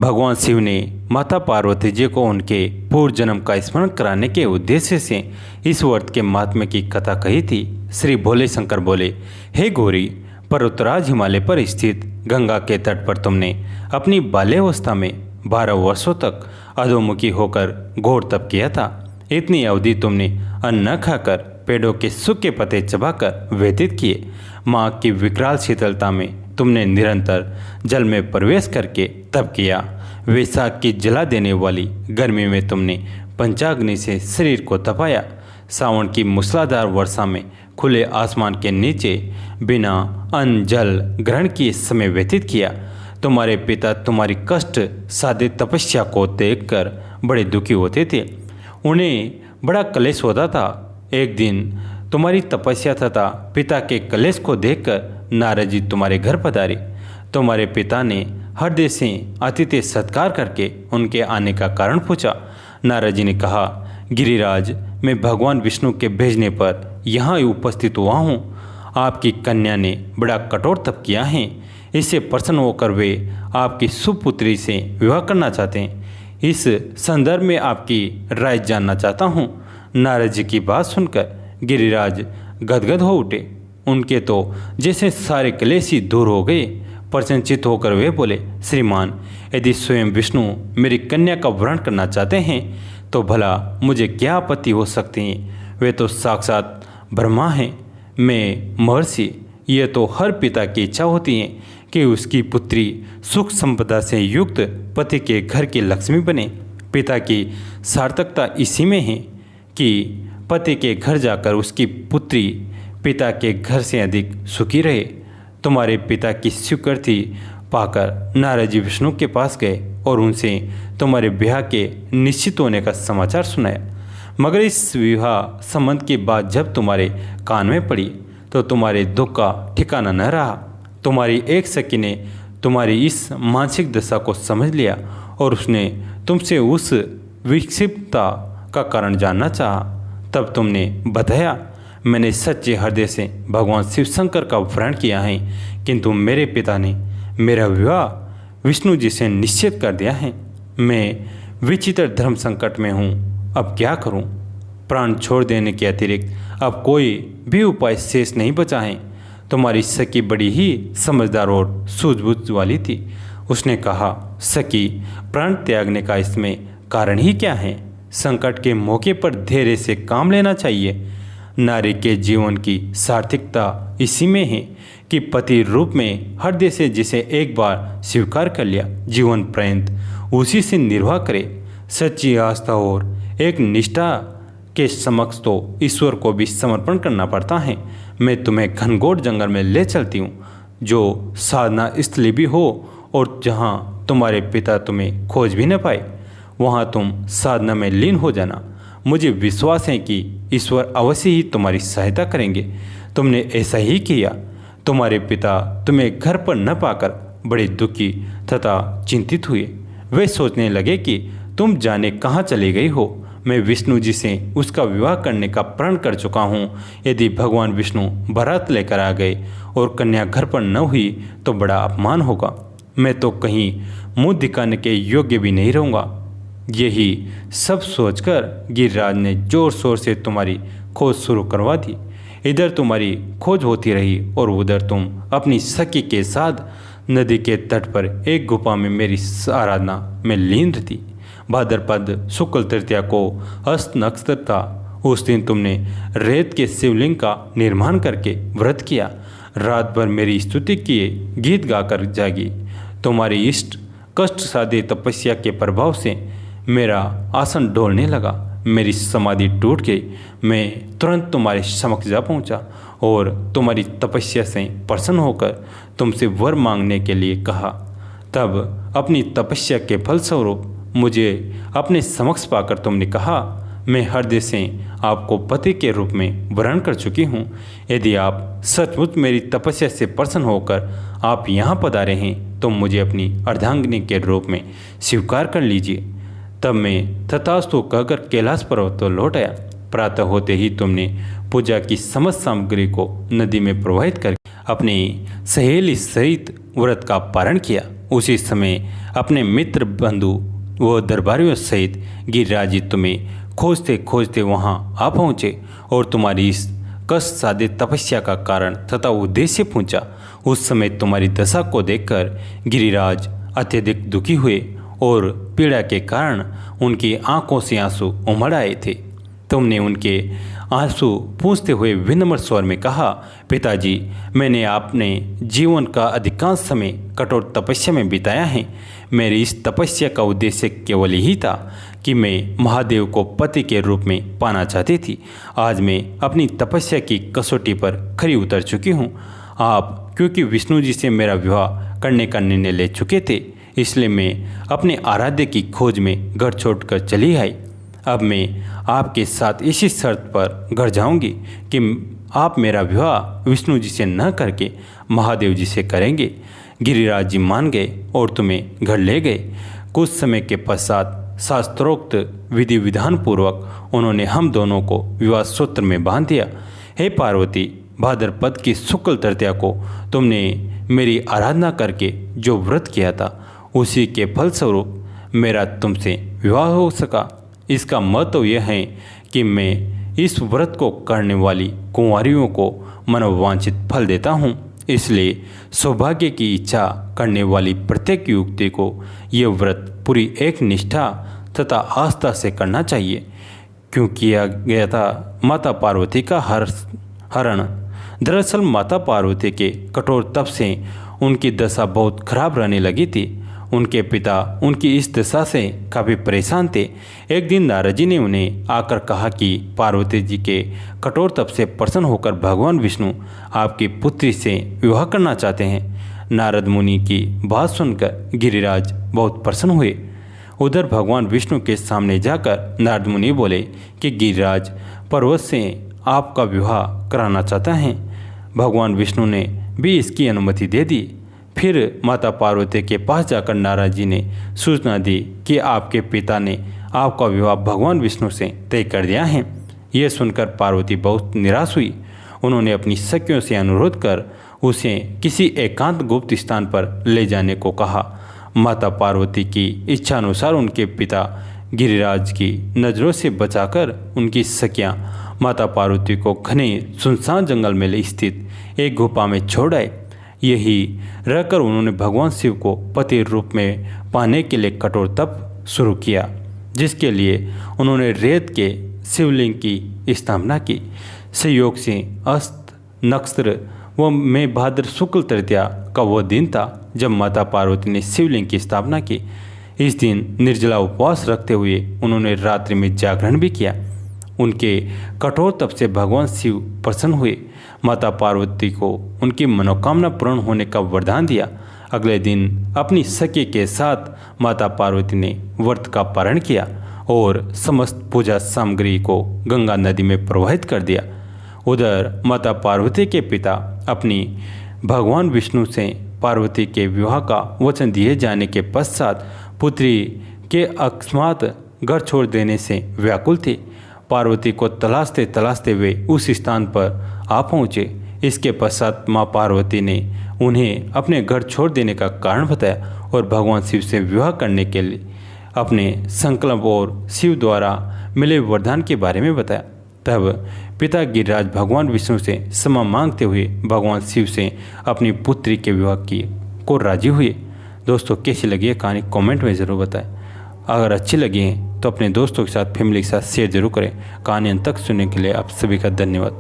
भगवान शिव ने माता पार्वती जी को उनके पूर्व जन्म का स्मरण कराने के उद्देश्य से इस व्रत के महात्म्य की कथा कही थी। श्री भोले शंकर बोले, हे गौरी, पर्वतराज हिमालय पर स्थित गंगा के तट पर तुमने अपनी बाल्यावस्था में 12 वर्षों तक अधोमुखी होकर घोर तप किया था। इतनी अवधि तुमने अन्न न खाकर पेड़ों के सूखे पत्ते चबाकर व्यतीत किए। माँ की विकराल शीतलता में तुमने निरंतर जल में प्रवेश करके तप किया। वैशाख की जला देने वाली गर्मी में तुमने पंचाग्नि से शरीर को तपाया। सावन की मूसलाधार वर्षा में खुले आसमान के नीचे बिना अन्न जल ग्रहण किए समय व्यतीत किया। तुम्हारे पिता तुम्हारी कष्ट साध्य तपस्या को देखकर बड़े दुखी होते थे। उन्हें बड़ा क्लेश होता था। एक दिन तुम्हारी तपस्या तथा पिता के क्लेश को देखकर नारद जी तुम्हारे घर पधारे। तुम्हारे पिता ने हृदय से अतिथि सत्कार करके उनके आने का कारण पूछा। नारद जी ने कहा, गिरिराज, मैं भगवान विष्णु के भेजने पर यहाँ उपस्थित हुआ हूँ। आपकी कन्या ने बड़ा कठोर तप किया है। इससे प्रसन्न होकर वे आपकी सुपुत्री से विवाह करना चाहते हैं। इस संदर्भ में आपकी राय जानना चाहता हूँ। नारद जी की बात सुनकर गिरिराज गदगद हो उठे। उनके तो जैसे सारे क्लेश ही दूर हो गए। प्रसन्नचित होकर वे बोले, श्रीमान, यदि स्वयं विष्णु मेरी कन्या का वरण करना चाहते हैं तो भला मुझे क्या आपत्ति हो सकती है। वे तो साक्षात ब्रह्मा हैं, मैं महर्षि। यह तो हर पिता की इच्छा होती है कि उसकी पुत्री सुख संपदा से युक्त पति के घर की लक्ष्मी बने। पिता की सार्थकता इसी में है कि पति के घर जाकर उसकी पुत्री पिता के घर से अधिक सुखी रहे। तुम्हारे पिता की स्वीकृति पाकर नारद जी विष्णु के पास गए और उनसे तुम्हारे ब्याह के निश्चित होने का समाचार सुनाया। मगर इस विवाह संबंध की बात जब तुम्हारे कान में पड़ी तो तुम्हारे दुख का ठिकाना न रहा। तुम्हारी एक सखी ने तुम्हारी इस मानसिक दशा को समझ लिया और उसने तुमसे उस विक्षिप्तता का कारण जानना चाहा। तब तुमने बताया, मैंने सच्चे हृदय से भगवान शिव शंकर का वरण किया है, किंतु मेरे पिता ने मेरा विवाह विष्णु जी से निश्चित कर दिया है। मैं विचित्र धर्म संकट में हूँ, अब क्या करूँ। प्राण छोड़ देने के अतिरिक्त अब कोई भी उपाय शेष नहीं बचा है। तुम्हारी सखी बड़ी ही समझदार और सूझबूझ वाली थी। उसने कहा, सखी, प्राण त्यागने का इसमें कारण ही क्या है। संकट के मौके पर धैर्य से काम लेना चाहिए। नारी के जीवन की सार्थकता इसी में है कि पति रूप में हृदय से जिसे एक बार स्वीकार कर लिया, जीवन पर्यंत उसी से निर्वाह करे। सच्ची आस्था और एक निष्ठा के समक्ष तो ईश्वर को भी समर्पण करना पड़ता है। मैं तुम्हें घनघोर जंगल में ले चलती हूँ, जो साधना स्थली भी हो और जहाँ तुम्हारे पिता तुम्हें खोज भी न पाए। वहाँ तुम साधना में लीन हो जाना। मुझे विश्वास है कि ईश्वर अवश्य ही तुम्हारी सहायता करेंगे। तुमने ऐसा ही किया। तुम्हारे पिता तुम्हें घर पर न पाकर बड़े दुखी तथा चिंतित हुए। वे सोचने लगे कि तुम जाने कहाँ चली गई हो। मैं विष्णु जी से उसका विवाह करने का प्रण कर चुका हूँ। यदि भगवान विष्णु बारात लेकर आ गए और कन्या घर पर न हुई तो बड़ा अपमान होगा। मैं तो कहीं मुँह दिखाने के योग्य भी नहीं रहूँगा। यही सब सोचकर गिरिराज ने जोर शोर से तुम्हारी खोज शुरू करवा दी। इधर तुम्हारी खोज होती रही और उधर तुम अपनी सखी के साथ नदी के तट पर एक गुफा में मेरी आराधना में लीन रहती। भाद्रपद शुक्ल तृतीया को हस्त नक्षत्र था। उस दिन तुमने रेत के शिवलिंग का निर्माण करके व्रत किया। रात भर मेरी स्तुति किए गीत गाकर जागी। तुम्हारी इष्ट कष्ट साध्य तपस्या के प्रभाव से मेरा आसन डोलने लगा। मेरी समाधि टूट गई। मैं तुरंत तुम्हारे समक्ष जा पहुंचा और तुम्हारी तपस्या से प्रसन्न होकर तुमसे वर मांगने के लिए कहा। तब अपनी तपस्या के फलस्वरूप मुझे अपने समक्ष पाकर तुमने कहा, मैं हृदय से आपको पति के रूप में वरण कर चुकी हूँ। यदि आप सचमुच मेरी तपस्या से प्रसन्न होकर आप यहाँ पधारे हैं तो मुझे अपनी अर्धांगिनी के रूप में स्वीकार कर लीजिए। तब मैं तथास्तु कहकर कैलाश पर्वत तो लौट आया। प्रातः होते ही तुमने पूजा की समस्त सामग्री को नदी में प्रवाहित कर अपनी सहेली सहित व्रत का पारण किया। उसी समय अपने मित्र बंधु व दरबारियों सहित गिरिराज जी तुम्हें खोजते खोजते वहां आ पहुँचे और तुम्हारी इस कष्ट साध्य तपस्या का कारण तथा उद्देश्य पूछा। उस समय तुम्हारी दशा को देखकर गिरिराज अत्यधिक दुखी हुए और पीड़ा के कारण उनकी आंखों से आंसू उमड़ आए थे। तुमने उनके आंसू पूछते हुए विनम्र स्वर में कहा, पिताजी, मैंने अपने जीवन का अधिकांश समय कठोर तपस्या में बिताया है। मेरी इस तपस्या का उद्देश्य केवल यही था कि मैं महादेव को पति के रूप में पाना चाहती थी। आज मैं अपनी तपस्या की कसौटी पर खरी उतर चुकी हूँ। आप क्योंकि विष्णु जी से मेरा विवाह करने का निर्णय ले चुके थे, इसलिए मैं अपने आराध्य की खोज में घर छोड़कर चली आई। अब मैं आपके साथ इसी शर्त पर घर जाऊंगी कि आप मेरा विवाह विष्णु जी से न करके महादेव जी से करेंगे। गिरिराज जी मान गए और तुम्हें घर ले गए। कुछ समय के पश्चात शास्त्रोक्त विधि विधान पूर्वक उन्होंने हम दोनों को विवाह सूत्र में बांध दिया। हे पार्वती, भाद्रपद की शुक्ल तृतीया को तुमने मेरी आराधना करके जो व्रत किया था, उसी के फलस्वरूप मेरा तुमसे विवाह हो सका। इसका महत्व यह है कि मैं इस व्रत को करने वाली कुंवारियों को मनोवांछित फल देता हूँ। इसलिए सौभाग्य की इच्छा करने वाली प्रत्येक युवती को यह व्रत पूरी एक निष्ठा तथा आस्था से करना चाहिए। क्यों किया गया था माता पार्वती का हरण? दरअसल माता पार्वती के कठोर तप से उनकी दशा बहुत खराब रहने लगी थी। उनके पिता उनकी इस दशा से काफ़ी परेशान थे। एक दिन नारद जी ने उन्हें आकर कहा कि पार्वती जी के कठोर तप से प्रसन्न होकर भगवान विष्णु आपकी पुत्री से विवाह करना चाहते हैं। नारद मुनि की बात सुनकर गिरिराज बहुत प्रसन्न हुए। उधर भगवान विष्णु के सामने जाकर नारद मुनि बोले कि गिरिराज पर्वत से आपका विवाह कराना चाहता है। भगवान विष्णु ने भी इसकी अनुमति दे दी। फिर माता पार्वती के पास जाकर नारद जी ने सूचना दी कि आपके पिता ने आपका विवाह भगवान विष्णु से तय कर दिया है। यह सुनकर पार्वती बहुत निराश हुई। उन्होंने अपनी सखियों से अनुरोध कर उसे किसी एकांत गुप्त स्थान पर ले जाने को कहा। माता पार्वती की इच्छा अनुसार उनके पिता गिरिराज की नज़रों से बचाकर उनकी सखियाँ माता पार्वती को घने सुनसान जंगल में स्थित एक गुफा में छोड़ आए। यही रहकर उन्होंने भगवान शिव को पति रूप में पाने के लिए कठोर तप शुरू किया, जिसके लिए उन्होंने रेत के शिवलिंग की स्थापना की। संयोग से अस्त नक्षत्र व में भाद्र शुक्ल तृतीया का वह दिन था जब माता पार्वती ने शिवलिंग की स्थापना की। इस दिन निर्जला उपवास रखते हुए उन्होंने रात्रि में जागरण भी किया। उनके कठोर तप से भगवान शिव प्रसन्न हुए। माता पार्वती को उनकी मनोकामना पूर्ण होने का वरदान दिया। अगले दिन अपनी सखी के साथ माता पार्वती ने व्रत का पारण किया और समस्त पूजा सामग्री को गंगा नदी में प्रवाहित कर दिया। उधर माता पार्वती के पिता अपनी भगवान विष्णु से पार्वती के विवाह का वचन दिए जाने के पश्चात पुत्री के अकस्मात घर छोड़ देने से व्याकुल थे। पार्वती को तलाशते तलाशते वे उस स्थान पर आ पहुँचे। इसके पश्चात माँ पार्वती ने उन्हें अपने घर छोड़ देने का कारण बताया और भगवान शिव से विवाह करने के लिए अपने संकल्प और शिव द्वारा मिले वरदान के बारे में बताया। तब पिता गिरिराज भगवान विष्णु से क्षमा मांगते हुए भगवान शिव से अपनी पुत्री के विवाह की को राजी हुए। दोस्तों, कैसी लगी है कहानी कमेंट में ज़रूर बताएं। अगर अच्छी लगी है तो अपने दोस्तों के साथ, फैमिली के साथ शेयर जरूर करें। कहानी अंत तक सुनने के लिए आप सभी का धन्यवाद।